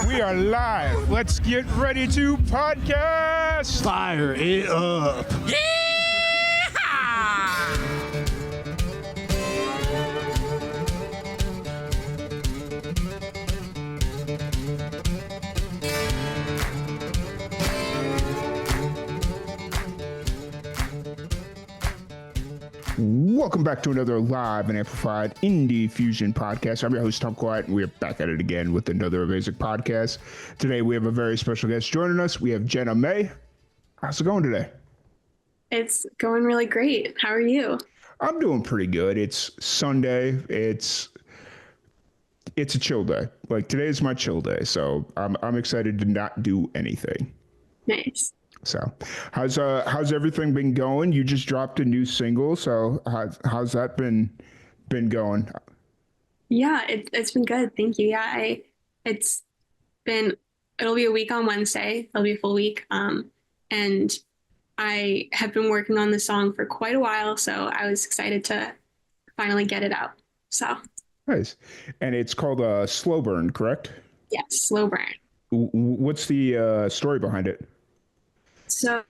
We are live. Let's get ready to podcast. Fire it up. Welcome back to another live and amplified Indie Fusion podcast. I'm your host, Tom Quiet, and we're back at it again with another amazing podcast. Today, we have a very special guest joining us. We have Jenna May. How's it going today? It's going really great. How are you? I'm doing pretty good. It's Sunday. It's a chill day. Like, today is my chill day, so I'm excited to not do anything. Nice. So, how's everything been going? You just dropped a new single, so how's that been going? Yeah, it's been good. Thank you. Yeah, it'll be a week on Wednesday. It'll be a full week. And I have been working on the song for quite a while, so I was excited to finally get it out. So nice. And it's called Slow Burn, correct? yes, Slow Burn. What's the story behind it? So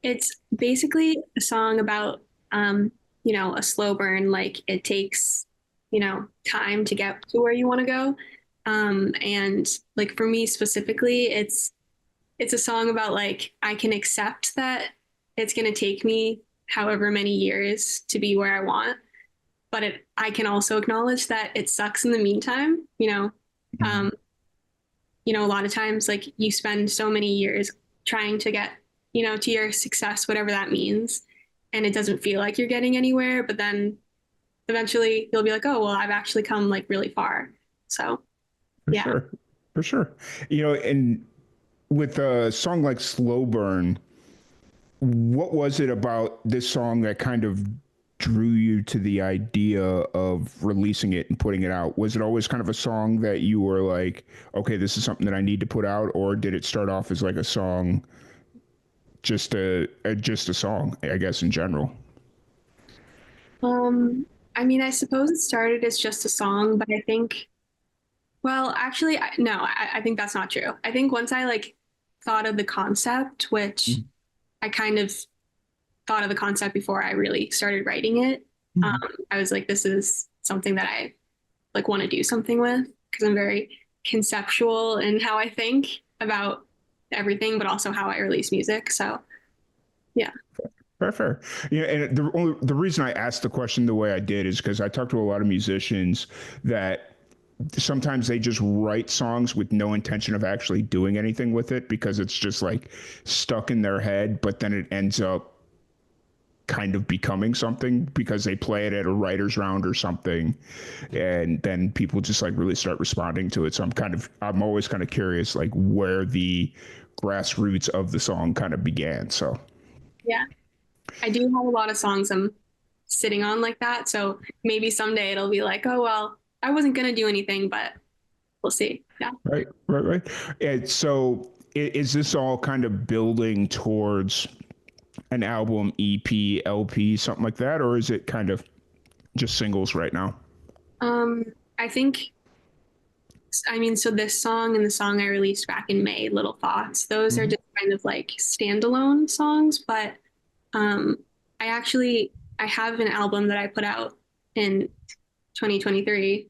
it's basically a song about, a slow burn. Like, it takes, time to get to where you want to go. And like, for me specifically, it's a song about, like, I can accept that it's going to take me however many years to be where I want, but I can also acknowledge that it sucks in the meantime, Mm-hmm. A lot of times, like, you spend so many years trying to get, to your success, whatever that means. And it doesn't feel like you're getting anywhere, but then eventually you'll be like, oh, well, I've actually come like really far. So, yeah. For sure. And with a song like Slow Burn, what was it about this song that kind of drew you to the idea of releasing it and putting it out? Was it always kind of a song that you were like, okay, this is something that I need to put out? Or did it start off as like a song, just a song, I guess, in general? I suppose it started as just a song, but I think, well, actually, I think that's not true. I think once I like thought of the concept, which I kind of thought of the concept before I really started writing it. I was like, this is something that I like want to do something with, because I'm very conceptual in how I think about everything, but also how I release music. So, yeah. Fair. And the reason I asked the question the way I did is because I talk to a lot of musicians that sometimes they just write songs with no intention of actually doing anything with it, because it's just like stuck in their head, but then it ends up kind of becoming something because they play it at a writer's round or something, and then people just like really start responding to it. So I'm always kind of curious, like, where the grassroots of the song kind of began. So Yeah, I do have a lot of songs I'm sitting on like that. So maybe someday it'll be like, oh, well, I wasn't going to do anything, but we'll see. Yeah. Right. And so is this all kind of building towards an album, EP, LP, something like that? Or is it kind of just singles right now? I think, so this song and the song I released back in May, Little Thoughts, those are just kind of like standalone songs. But I have an album that I put out in 2022,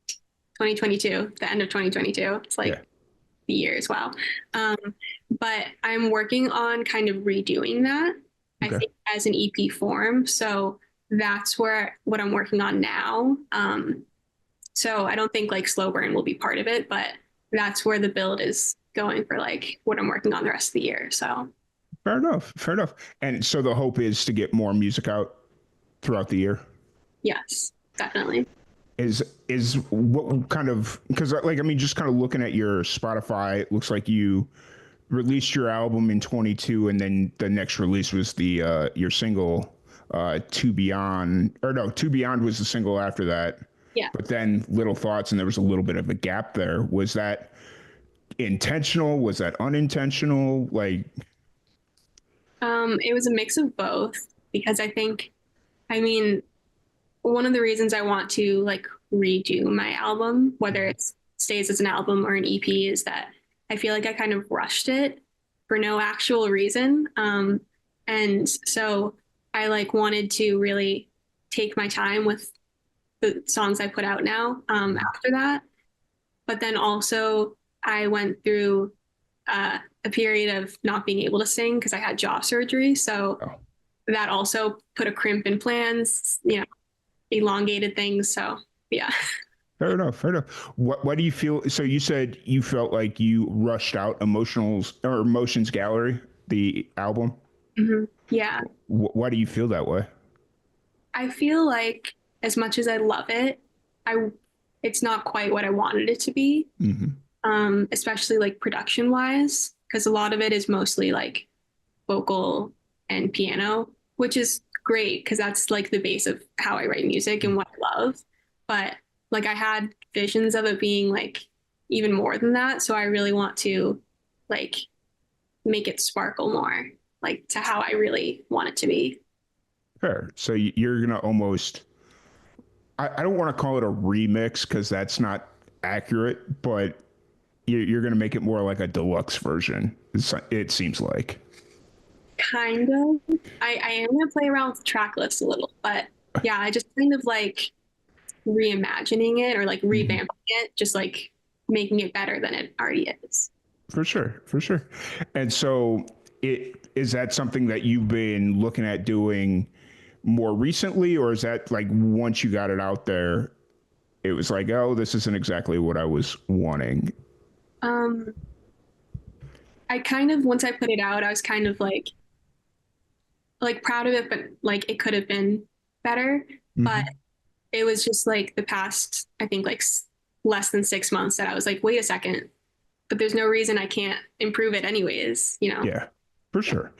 the end of 2022. It's like the years. Wow. But I'm working on kind of redoing that. Okay. I think as an EP form. So that's what I'm working on now. So I don't think like Slow Burn will be part of it, but that's where the build is going for like what I'm working on the rest of the year. So fair enough. And so the hope is to get more music out throughout the year. Yes, definitely. Is what kind of, because like, I mean, just kind of looking at your Spotify, it looks like you released your album in 22, and then the next release was the your single To Beyond was the single after that. Yeah. But then Little Thoughts, and there was a little bit of a gap there. Was that intentional? Was that unintentional? Like, it was a mix of both, because one of the reasons I want to like redo my album, whether it's stays as an album or an EP is that I feel like I kind of rushed it for no actual reason. And so I like wanted to really take my time with the songs I put out now after that. But then also I went through a period of not being able to sing because I had jaw surgery. So Oh, that also put a crimp in plans, elongated things. So yeah. fair enough. Fair enough. What do you feel? So you said you felt like you rushed out Emotionals or Emotions Gallery, the album. Yeah. Why do you feel that way? I feel like as much as I love it, I it's not quite what I wanted it to be. Hmm. Especially like production wise, because a lot of it is mostly like vocal and piano, which is great because that's like the base of how I write music and what I love. But like I had visions of it being like even more than that. So I really want to like make it sparkle more, like to how I really want it to be. Fair. So you're gonna almost. I don't want to call it a remix because that's not accurate, but you're gonna make it more like a deluxe version. It seems like. Kind of. I am gonna play around with the track list a little, but yeah, I just kind of like reimagining it or like Mhm. revamping it, just like making it better than it already is. For sure, for sure. And so, it is that something that you've been looking at doing more recently, or is that like once you got it out there, it was like, oh, this isn't exactly what I was wanting. Um, I kind of once I put it out, I was kind of like proud of it, but like it could have been better. But Hmm. it was just like the past, I think like less than 6 months that I was like, wait a second, but there's no reason I can't improve it anyways. Yeah, for Yeah. sure.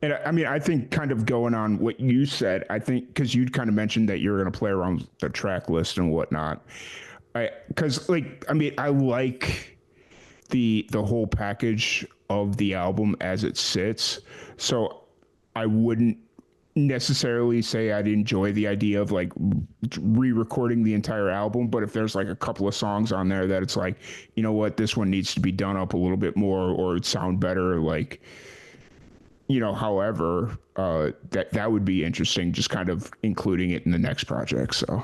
And I mean, I think kind of going on what you said, I think because you kind of mentioned that you're going to play around with the track list and whatnot. Because like, I mean, I like the whole package of the album as it sits. So I wouldn't necessarily say I'd enjoy the idea of like re-recording the entire album, but if there's like a couple of songs on there that it's like, you know what, this one needs to be done up a little bit more or it sound better, like however, that would be interesting, just kind of including it in the next project. So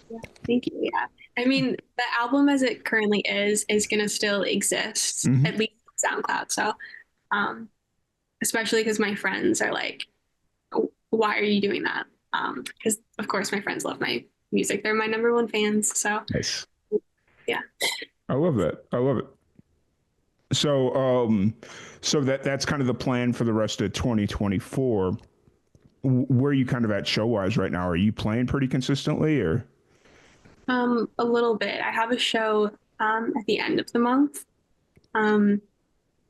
Yeah, thank you. Yeah. I mean, the album as it currently is gonna still exist, mhm. at least on SoundCloud. So, um, especially because my friends are like, "Oh, why are you doing that?" Because of course my friends love my music. They're my number one fans. So Nice. yeah. I love that. I love it. So, so that's kind of the plan for the rest of 2024. Where are you kind of at show wise right now? Are you playing pretty consistently or? A little bit. I have a show at the end of the month. Um,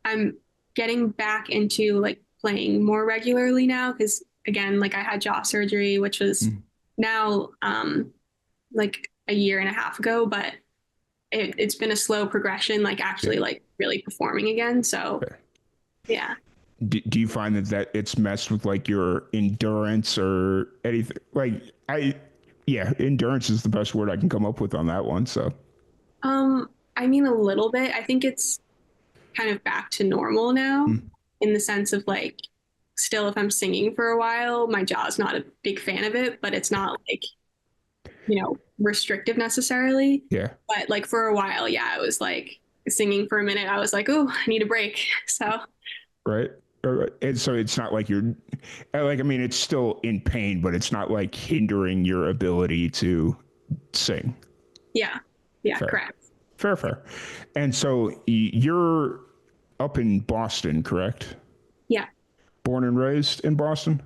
I'm getting back into like playing more regularly now because again, like I had jaw surgery, which was Mm, now like a year and a half ago, but it's been a slow progression, like yeah. actually like really performing again. So Okay. yeah. Do you find that it's messed with like your endurance or anything? Like yeah, endurance is the best word I can come up with on that one. So, I mean a little bit. I think it's kind of back to normal now mm, in the sense of like still if I'm singing for a while, my jaw's not a big fan of it, but it's not like, restrictive necessarily. yeah, But like for a while, yeah, it was like singing for a minute. I was like, oh, I need a break. So right. Right. And so it's not like you're like, I mean, it's still in pain, but it's not like hindering your ability to sing. yeah, yeah, Fair, correct. fair, fair. And so you're up in Boston, correct? Yeah, Born and raised in Boston?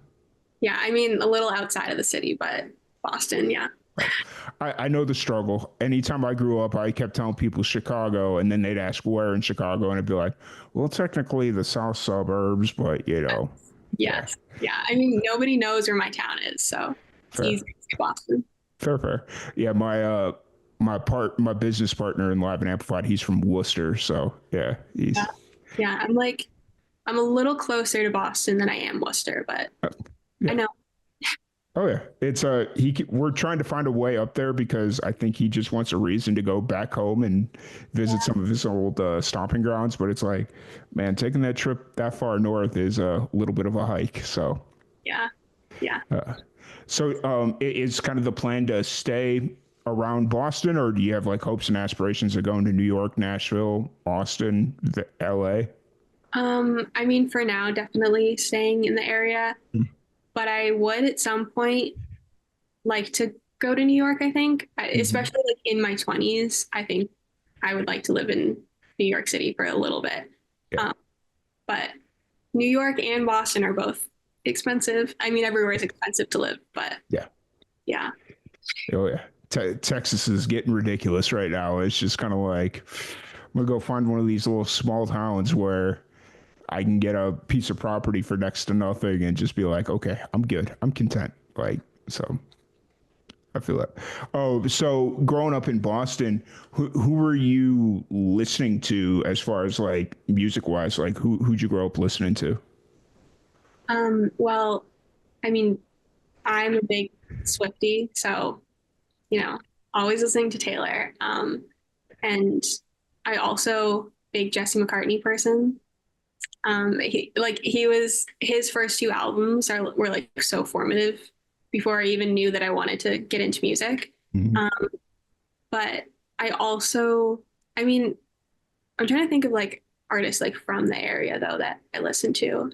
yeah. I mean, a little outside of the city, but Boston, yeah. Oh, I know the struggle. Anytime I grew up, I kept telling people Chicago, and then they'd ask where in Chicago, and I'd be like, well, technically the south suburbs, but yeah, Yes, yeah. I mean, nobody knows where my town is, so it's fair, easy to say Boston. fair, fair. Yeah, my business partner in Live and Amplified, he's from Worcester, so yeah, Yeah, he's yeah. I'm a little closer to Boston than I am Worcester, but yeah. I know. Oh yeah, it's we're trying to find a way up there because I think he just wants a reason to go back home and visit some of his old stomping grounds. But it's like, man, taking that trip that far north is a little bit of a hike. Yeah. Yeah. Is kind of the plan to stay around Boston, or do you have like hopes and aspirations of going to New York, Nashville, Austin, L.A.? I mean, for now, definitely staying in the area, but I would at some point like to go to New York, I think, Mm-hmm. especially like in my 20s. I think I would like to live in New York City for a little bit. Yeah, Um, but New York and Boston are both expensive. I mean, everywhere is expensive to live, but yeah, yeah. oh yeah. Texas is getting ridiculous right now. It's just kind of like I'm gonna go find one of these little small towns where I can get a piece of property for next to nothing and just be like, okay, I'm good. I'm content. Like, so I feel that. Oh, so growing up in Boston, who were you listening to as far as like music wise? Like, who'd you grow up listening to? Well, I mean, I'm a big Swiftie, so you know, always listening to Taylor. And I also big Jesse McCartney person. He was his first two albums were like so formative before I even knew that I wanted to get into music. Mm-hmm. Um, but I also, I mean, I'm trying to think of like artists like from the area though that I listen to.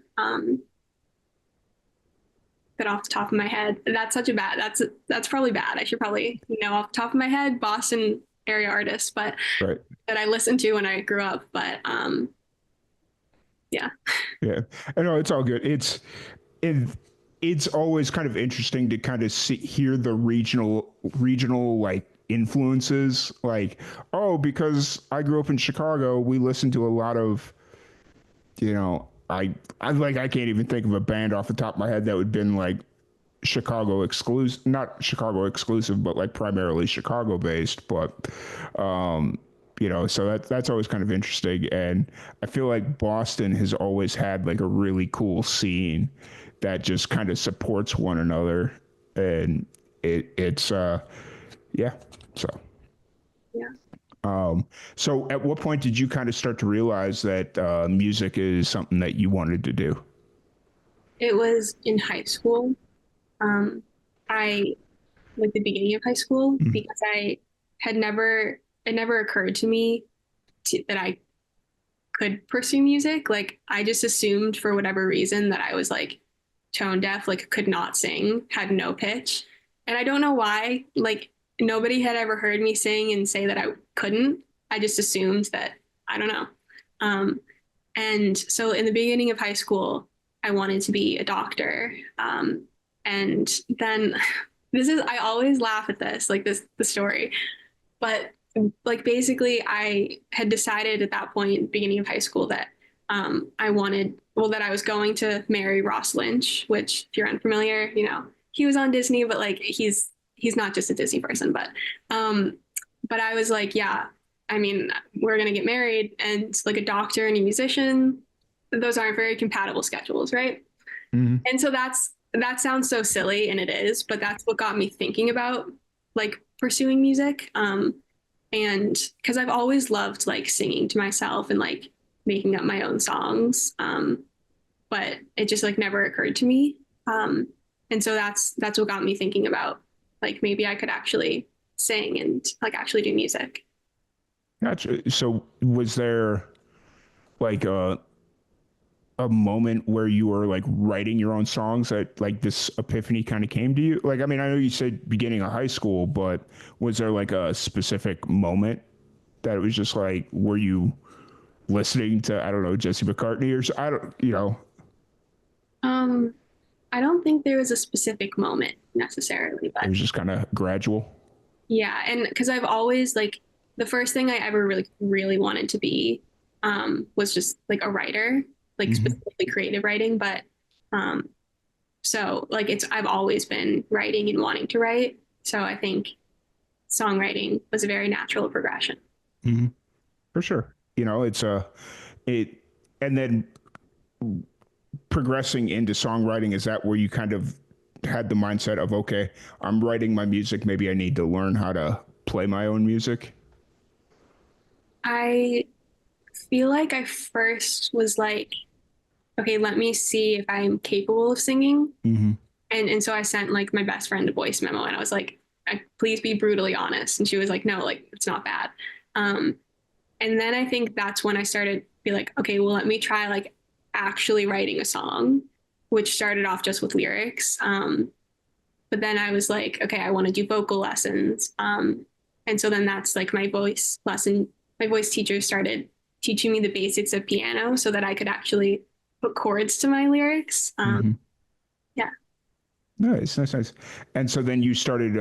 But off the top of my head, that's probably bad. I should probably know off the top of my head Boston area artists, but Right. that I listened to when I grew up. But yeah, Yeah. I know it's all good. It, it's always kind of interesting to kind of hear the regional like influences. Like, oh, because I grew up in Chicago, we listened to a lot of I like I can't even think of a band off the top of my head that would have been like Chicago exclusive, not Chicago exclusive, but like primarily Chicago based. But so that's always kind of interesting. And I feel like Boston has always had like a really cool scene that just kind of supports one another, and it's yeah. So yeah. so at what point did you kind of start to realize that music is something that you wanted to do? It was in high school. Um, I like the beginning of high school Mhm. because I had never it never occurred to me that I could pursue music. Like I just assumed for whatever reason that I was like tone deaf, like could not sing, had no pitch. And I don't know why. Like nobody had ever heard me sing and say that I couldn't. I just assumed that I don't know. Um, and so in the beginning of high school, I wanted to be a doctor. And then I always laugh at this, like the story. But like basically, I had decided at that point, beginning of high school, that that I was going to marry Ross Lynch, which, if you're unfamiliar, he was on Disney, but like he's not just a Disney person, um, but I was like, yeah, I mean, we're gonna get married, and like a doctor and a musician, those aren't very compatible schedules, right? Mhm. And so that sounds so silly, and it is, but that's what got me thinking about like pursuing music. And because I've always loved like singing to myself and like making up my own songs, but it just like never occurred to me. And so that's what got me thinking about like maybe I could actually sing and like actually do music. Gotcha. So was there like a moment where you were like writing your own songs that like this epiphany kind of came to you? Like, I mean, I know you said beginning of high school, but was there like a specific moment that it was just like, were you listening to, I don't know, Jesse McCartney or so, I don't, Um, I don't think there was a specific moment necessarily, it but was just kind of gradual. yeah, and because I've always like the first thing I ever really wanted to be was just like a writer, like Hmm. specifically creative writing. But um, so like I've always been writing and wanting to write. So I think songwriting was a very natural progression. Hmm. For sure. It's it, and then progressing into songwriting, is that where you kind of had the mindset of, okay, I'm writing my music. Maybe I need to learn how to play my own music? I feel like I first was like, okay, let me see if I'm capable of singing. Hmm. And so I sent like my best friend a voice memo and I was like, please be brutally honest. And she was like, no, like it's not bad. Um, and then I think that's when I started to be like, okay, well, let me try like actually writing a song, which started off just with lyrics. But then I was like, okay, I want to do vocal lessons. And so then that's like my voice lesson. My voice teacher started teaching me the basics of piano so that I could actually put chords to my lyrics. Hmm. Yeah. Nice, nice, nice. And so then you started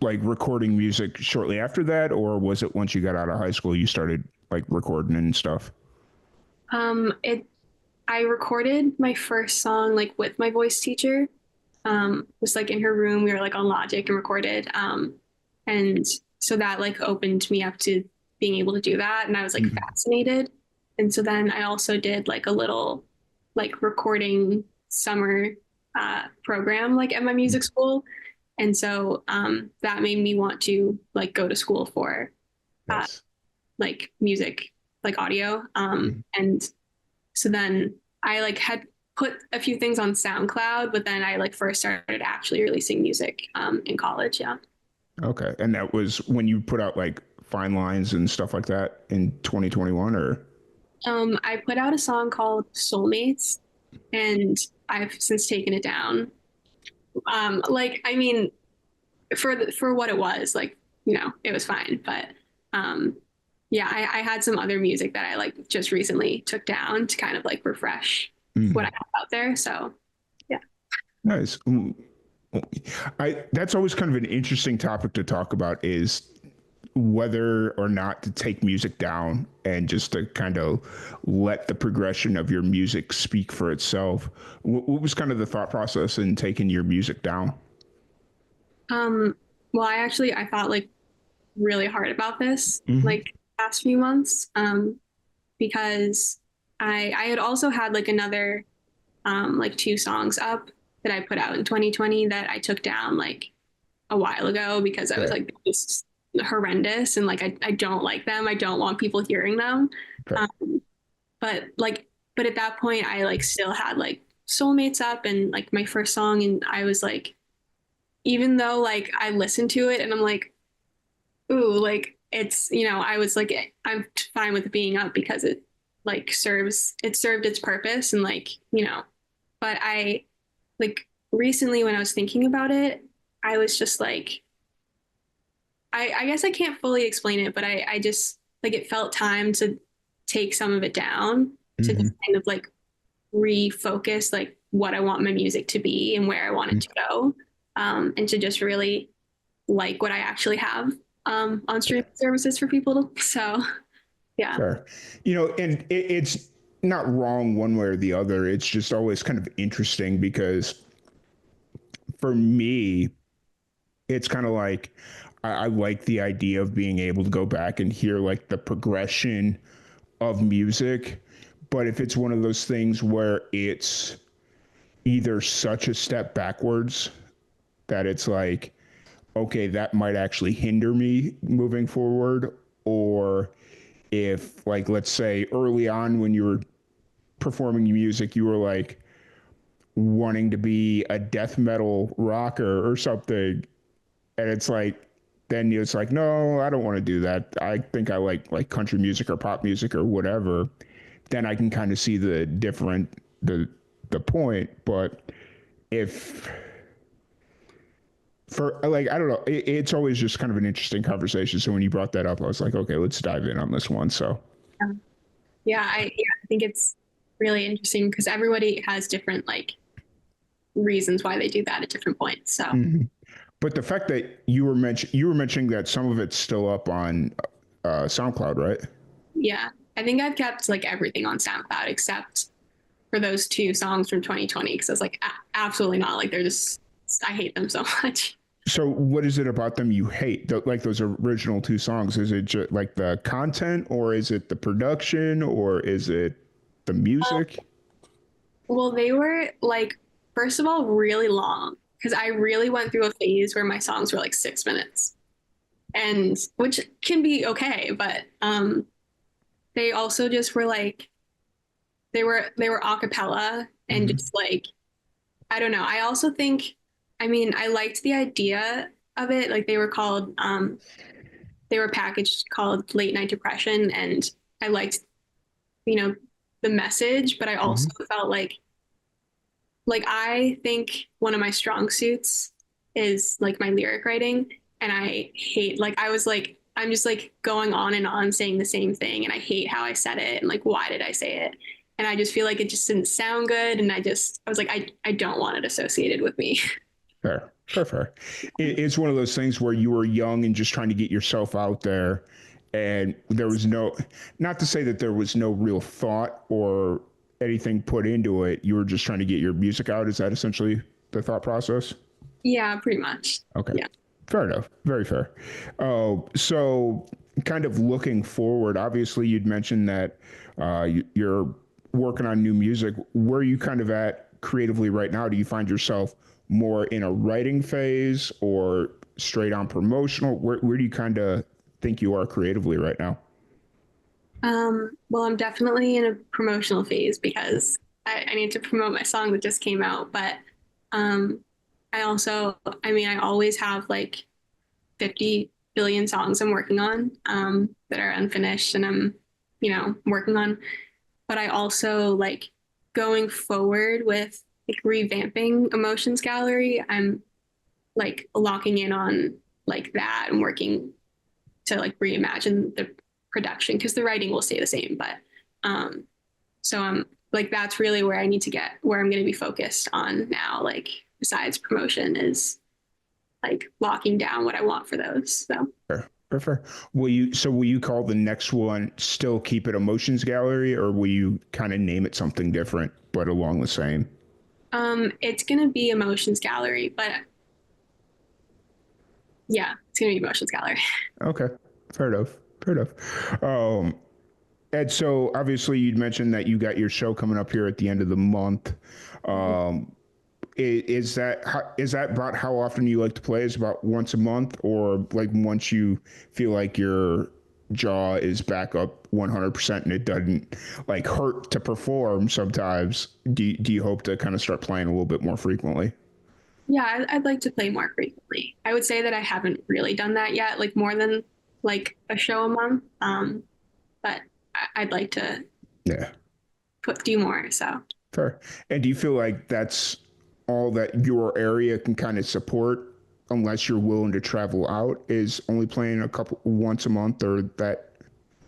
like recording music shortly after that, or was it once you got out of high school you started like recording and stuff? It I recorded my first song like with my voice teacher. Was like in her room. We were like on Logic and recorded. And so that like opened me up to being able to do that. And I was like Hmm. fascinated. And so then I also did like a little like recording summer program like at my music school. And so that made me want to like go to school for uh, Nice. like music, like audio. Mhm. And so then I like had put a few things on SoundCloud, but then I like first started actually releasing music in college. Yeah. Okay. And that was when you put out like fine lines and stuff like that in 2021, or? I put out a song called Soulmates and I've since taken it down. Like, I mean, for what it was, like, it was fine. But um, yeah, I had some other music that I like just recently took down to kind of like refresh what I Mhm. have out there. So yeah. Nice. I that's always kind of an interesting topic to talk about is whether or not to take music down and just to kind of let the progression of your music speak for itself. What was kind of the thought process in taking your music down? Um, well, I thought like really hard about this Hmm. like past few months because I had also had like another like two songs up that I put out in 2020 that I took down like a while ago because I was Yeah. like just horrendous and like I don't like them. I don't want people hearing them. Okay. Um, but like but at that point I like still had like Soulmates up and like my first song and I was like even though like I listened to it and I'm like ooh, like it's, I was like, I'm fine with it being up because it like it served its purpose and like, but I like recently when I was thinking about it, I was just like, I guess I can't fully explain it, but I just like it felt time to take some of it down to just Hmm. kind of like refocus like what I want my music to be and where I want it to go. And to just really like what I actually have on streaming services for people. So yeah. Fair. And it's not wrong one way or the other. It's just always kind of interesting because for me, it's kind of like I like the idea of being able to go back and hear like the progression of music. But if it's one of those things where it's either such a step backwards that it's like, okay, that might actually hinder me moving forward, or if, like, let's say early on when you were performing music, you were like wanting to be a death metal rocker or something, and it's like, then it's like, no, I don't want to do that. I think I like country music or pop music or whatever. Then I can kind of see the point. But if for like I don't know, it's always just kind of an interesting conversation. So when you brought that up, I was like, okay, let's dive in on this one. So I think it's really interesting because everybody has different like reasons why they do that at different points. So mhm. But the fact that you were mentioning that some of it's still up on SoundCloud, right? yeah, I think I've kept like everything on SoundCloud except for those two songs from 2020 because I was like, absolutely not. Like they're just, I hate them so much. So what is it about them you hate? Like those original two songs? Is it just like the content, or is it the production, or is it the Um, music? well, they were like first of all, really long because I really went through a phase where my songs were like 6 minutes, and which can be okay, but they also just were like they were a cappella and Hmm. just like I don't know. I also think, I mean, I liked the idea of it. Like they were packaged called Late Night Depression, and I liked, you know, the message, but I also Hmm. felt like I think one of my strong suits is like my lyric writing, and I hate like I was like I'm just like going on and on saying the same thing, and I hate how I said it and like why did I say it? And I just feel like it just didn't sound good, and I was like I don't want it associated with me. Fair, fair, fair. It's one of those things where you were young and just trying to get yourself out there, and there was no, not to say that there was no real thought or anything put into it. You were just trying to get your music out. Is that essentially the thought process? Yeah, pretty much. Okay. Yeah. Fair enough. Very fair. So kind of looking forward, obviously you'd mentioned that you're working on new music. Where are you kind of at creatively right now? Do you find yourself more in a writing phase or straight on promotional? Where do you kind of think you are creatively right now? Well, I'm definitely in a promotional phase because I need to promote my song that just came out. But um, I also, I mean, I always have like 50 billion songs I'm working on that are unfinished and I'm, working on. But I also like going forward with like revamping Emotions Gallery. I'm like locking in on like that and working to like reimagine the production because the writing will stay the same. But um, so I'm like that's really where I need to get where I'm going to be focused on now. Like besides promotion is like locking down what I want for those. So Fair, fair, fair. Will you call the next one still keep it Emotions Gallery, or will you kind of name it something different but along the same? it's going to be Emotions Gallery, but yeah, it's going to be Emotions Gallery. Okay, fair enough. Fair enough. Ed, so obviously you'd mentioned that you got your show coming up here at the end of the month. Um, is that about how often you like to play? Is it about once a month, or like once you feel like your jaw is back up 100% and it doesn't like hurt to perform sometimes? Do you hope to kind of start playing a little bit more frequently? Yeah, I'd like to play more frequently. I would say that I haven't really done that yet, like more than like a show a month. But I'd like to Yeah. do more. So Fair. And do you feel like that's all that your area can kind of support unless you're willing to travel out is only playing a couple once a month or that?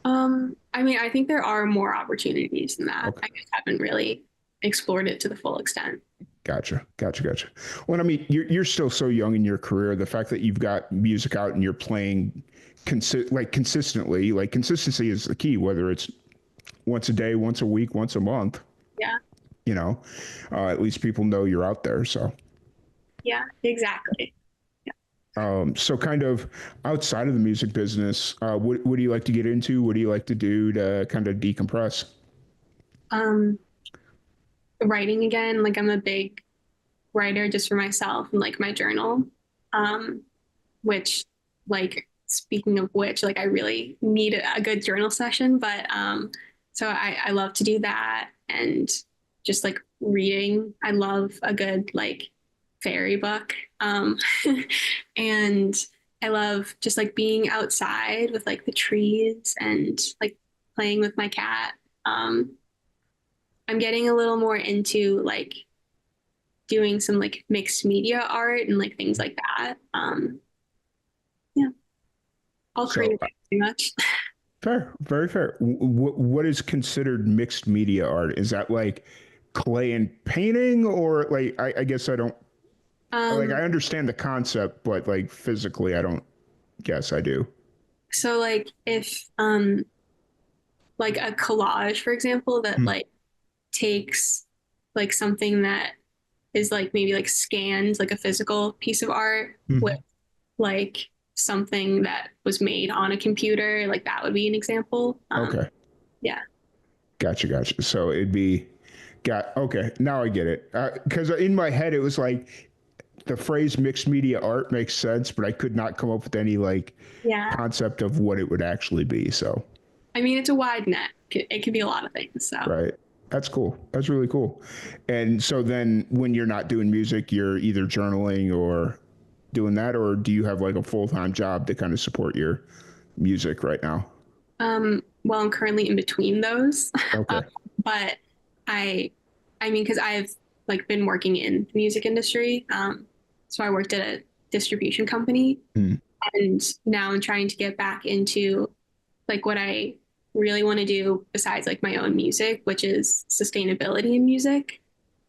I mean, I think there are more opportunities than that. Okay. I just haven't really explored it to the full extent. Gotcha. Gotcha. Gotcha. Well, I mean, you're still so young in your career. The fact that you've got music out and you're playing consistently, like consistency is the key, whether it's once a day, once a week, once a month, Yeah. you know, at least people know you're out there. So, Yeah, exactly. Yeah. so kind of outside of the music business, what do you like to get into? What do you like to do to kind of decompress? Um, writing again, like I'm a big writer just for myself and like my journal. Um, which like speaking of which, like I really need a good journal session, but so I love to do that and just like reading. I love a good like fairy book. And I love just like being outside with like the trees and like playing with my cat. Um, I'm getting a little more into like doing some like mixed media art and like things like that. Yeah, all So creative pretty much. fair, very fair. What is considered mixed media art? Is that like clay and painting, or like I guess I don't like Um, I understand the concept, but like physically, I don't guess I do. so like if like a collage, for example, that Hmm. like takes like something that is like maybe like scanned like a physical piece of art with Hmm. like something that was made on a computer, like that would be an example. Okay, Yeah. gotcha, gotcha. So it'd be Got okay. Now I get it. Because in my head it was like the phrase mixed media art makes sense, but I could not come up with any like Yeah. concept of what it would actually be. So, I mean, it's a wide net. It could be a lot of things. So, right. That's cool. That's really cool. And so then when you're not doing music, you're either journaling or doing that, or do you have like a full time job to kind of support your music right now? well, I'm currently in between those, Okay. but I, I mean, because I've like been working in the music industry. So I worked at a distribution company, Mm, and now I'm trying to get back into like what I really want to do besides like my own music, which is sustainability in music.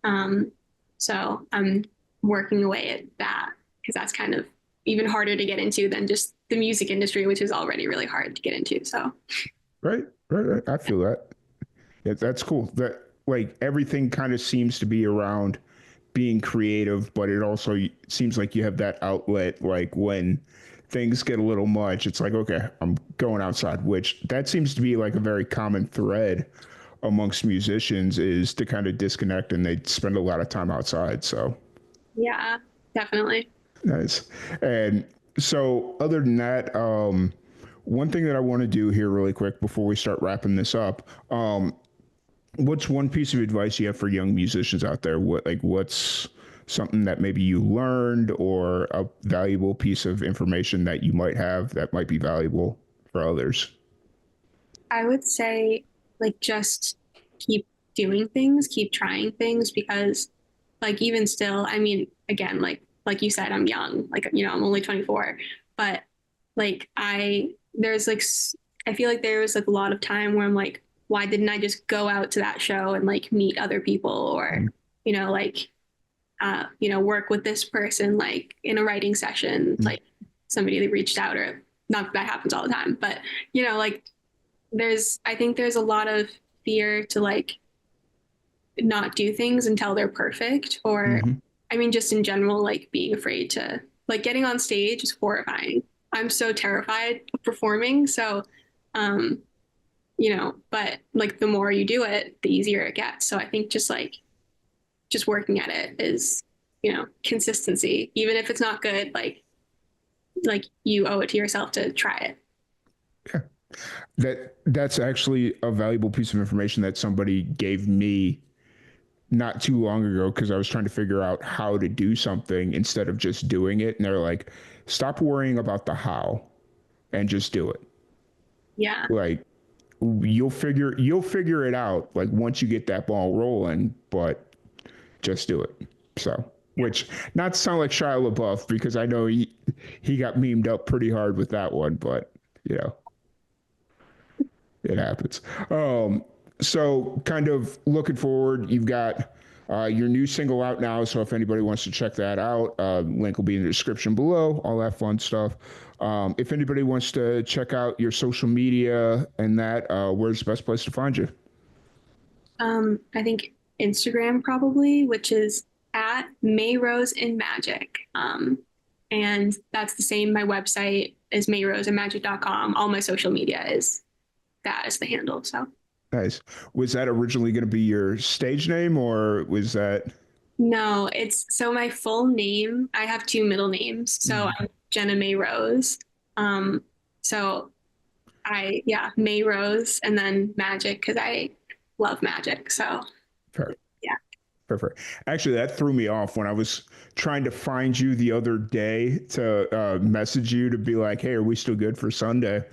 Um, so I'm working away at that because that's kind of even harder to get into than just the music industry, which is already really hard to get into. So right. Right. Right. I feel that. Yeah, that's cool. That like everything kind of seems to be around being creative, but it also seems like you have that outlet. Like when things get a little much, it's like, okay, I'm going outside, which that seems to be like a very common thread amongst musicians is to kind of disconnect and they spend a lot of time outside. So yeah, definitely. nice. And so other than that, one thing that I want to do here really quick before we start wrapping this up, what's one piece of advice you have for young musicians out there? What's something that maybe you learned or a valuable piece of information that you might have that might be valuable for others? I would say like just keep doing things, keep trying things because like even still, I mean, again, like you said, I'm young, like I'm only 24, but like there's like I feel like there was like a lot of time where I'm like, why didn't I just go out to that show and like meet other people or like work with this person like in a writing session, Mm-hmm. like somebody that reached out or not that, that happens all the time, but like I think there's a lot of fear to like not do things until they're perfect or Mm-hmm. I mean just in general like being afraid to like getting on stage is horrifying. I'm so terrified of performing. So um but like the more you do it, the easier it gets. So I think just working at it is, consistency. Even if it's not good, like you owe it to yourself to try it. Yeah. That's actually a valuable piece of information that somebody gave me not too long ago because I was trying to figure out how to do something instead of just doing it. And they're like, stop worrying about the how and just do it. Yeah. Like you'll figure it out like once you get that ball rolling, but just do it. So which not to sound like Shia LaBeouf because I know he got memed up pretty hard with that one, but you know, it happens. So kind of looking forward, you've got your new single out now. So if anybody wants to check that out, link will be in the description below. All that fun stuff. If anybody wants to check out your social media and that, where's the best place to find you? I think Instagram probably, which is at Mayrose in Magic. And that's the same. My website is mayroseandmagic.com. All my social media is that as the handle. So Nice. Was that originally going to be your stage name, or was that? no, it's so my full name, I have two middle names. So Mhm. I'm Jenna Mayrose. Um, so yeah, Mayrose and then magic because I love magic. So Perfect. yeah. Perfect. Actually, that threw me off when I was trying to find you the other day to message you to be like, "Hey, are we still good for Sunday?"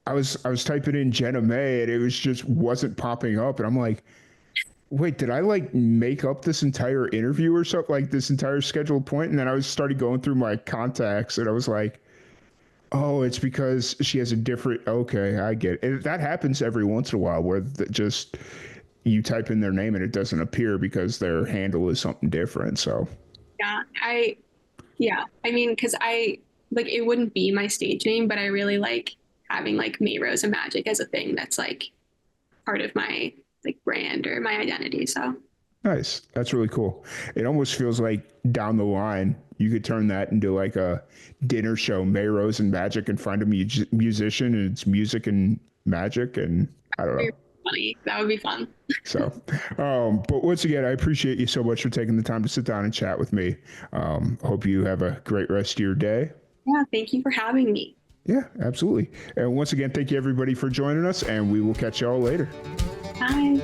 I was typing in Jenna May and it was just wasn't popping up, and I'm like, "Wait, did I like make up this entire interview or something? Like this entire scheduled point?" And then I was started going through my contacts, and I was like, "Oh, it's because she has a different." Okay, I get it. And that happens every once in a while where just you type in their name and it doesn't appear because their handle is something different. So Yeah. I mean, because I like it wouldn't be my stage name, but I really like having like Mayrose and Magic as a thing that's like part of my like brand or my identity. So nice. That's really cool. It almost feels like down the line you could turn that into like a dinner show, Mayrose and Magic, and find a musician and it's music and magic, and I don't know. funny. That would be fun. So, but once again, I appreciate you so much for taking the time to sit down and chat with me. Hope you have a great rest of your day. Yeah, thank you for having me. Yeah, absolutely. And once again, thank you everybody for joining us, and we will catch y'all later. Bye.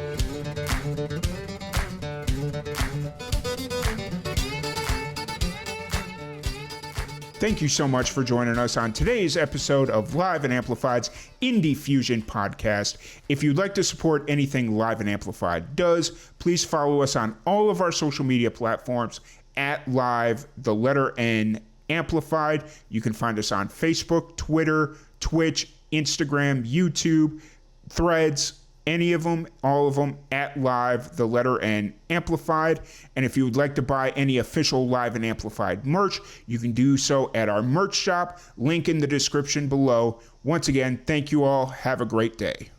Thank you so much for joining us on today's episode of Live and Amplified's Indie Fusion podcast. If you'd like to support anything Live and Amplified does, please follow us on all of our social media platforms at Live, the letter N, Amplified. You can find us on Facebook, Twitter, Twitch, Instagram, YouTube, Threads, any of them, all of them, at Live, the letter N, Amplified. And if you would like to buy any official Live and Amplified merch, you can do so at our merch shop, link in the description below. Once again, thank you all. Have a great day.